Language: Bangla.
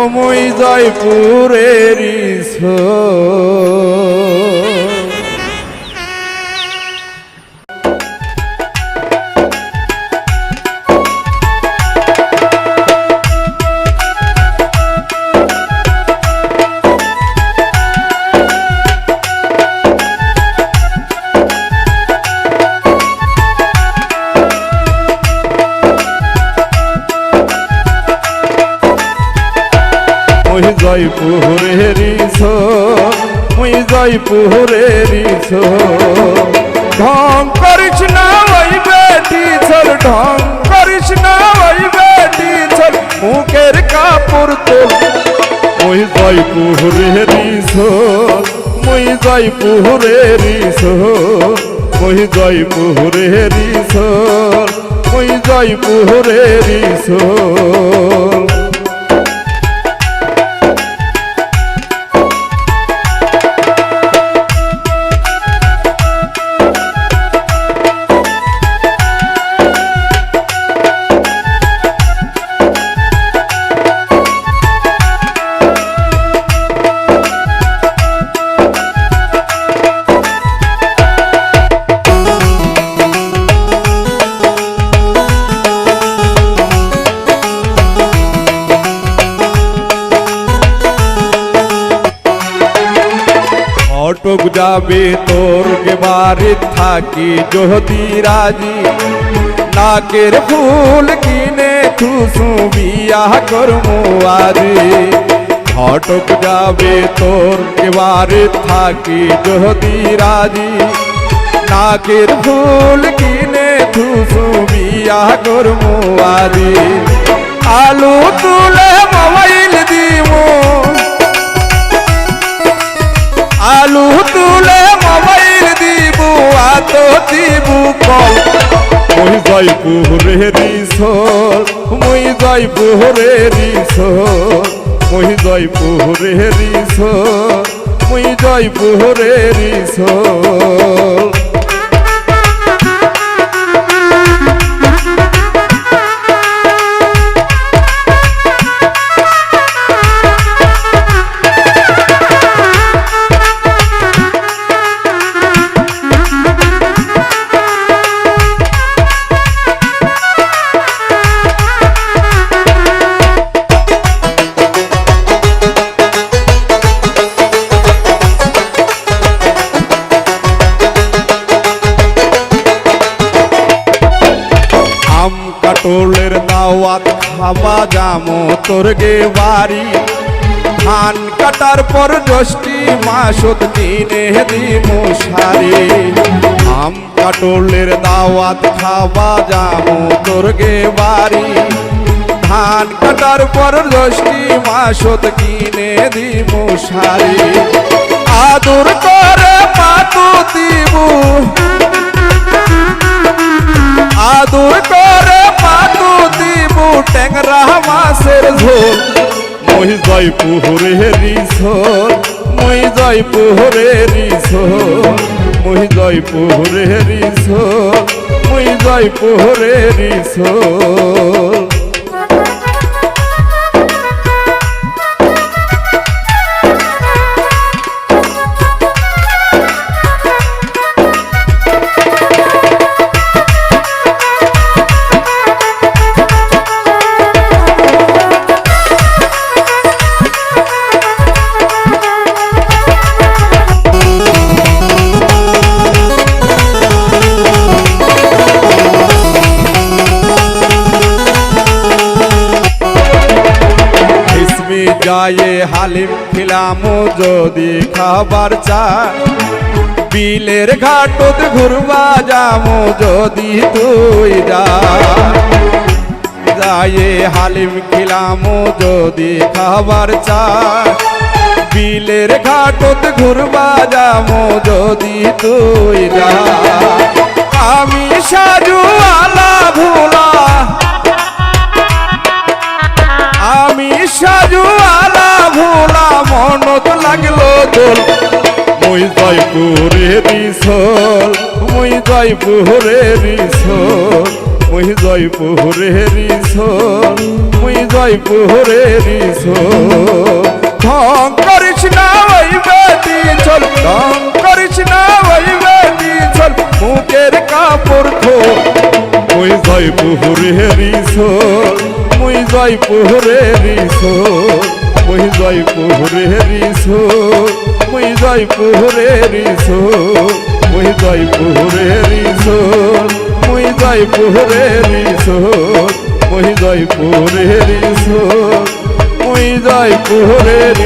মুই জয়পুরের জয়পুরের মুই জয়পুরের ঢং করিস না ওই বেটি চল ঢং করিস না ওই বেটি চল মুখের কাপড় তোল মুই জয়পুরের মুই জয়পুরের মুই জয়পুরের মুই জয়পুরের ফটক যাবে তোর বাড়ি থাকি যদি রাজি নাকের ফুল কিনে খুশু বিয়া করমু আজি ফটক যাবে তোর বাড়ি থাকি যদি রাজি নাকের ফুল কিনে খুশু বিয়া করমু আজি আলু তুলে মোবাইল দিমু আলু তুলে মোবাইল দিবু আত দিবু কল মুই জয়পুরের মুই জয়পুরের মুই জয়পুরের মুই জয়পুরের কাটলের দাওয়াত খাওয়া যামো তোর গে বাড়ি ধান কাটার পর জ্যৈষ্ঠী মাসত দিনে দিমু শাড়ি আম কাটলের দাওয়াত খাওয়া যামো তোর গে বাড়ি ধান কাটার পর জ্যৈষ্ঠী মাসত কিনে দিমু শাড়ি আদর করে পাতু দিবু আদর করে পাতু দিবু ট্যাংরা মাছের ঝোল মুই জয়পুরের মুই জয়পুরের মুই জয়পুরের মুই জয়পুরের গায়ে হালিম খিলামু যদি খাবার চা বিলের ঘাটত ঘুরবা যামু যদি তুই যা গায়ে হালিম খিলামু যদি খাবার চা বিলের ঘাটত ঘুরবা যামু যদি তুই যা আমি সাজুয়ালা ভোলা আমি সাজুয়ালা ভোলা মনত লাগলো দোল মুই জয়পুরের মুই জয়পুরের মুই জয়পুরের মুই জয় জয়পুরের ঢং করিস না ওই বেটি চল ঢং করিস না ওই বেটি চল মুখের কাপড় খোল মুই জয়পুরের মুই জয়পুরের মুই জয়পুরের মুই জয়পুরের মুই জয়পুরের মুই জয়পুরের মুই জয়পুরের মুই জয়পুরের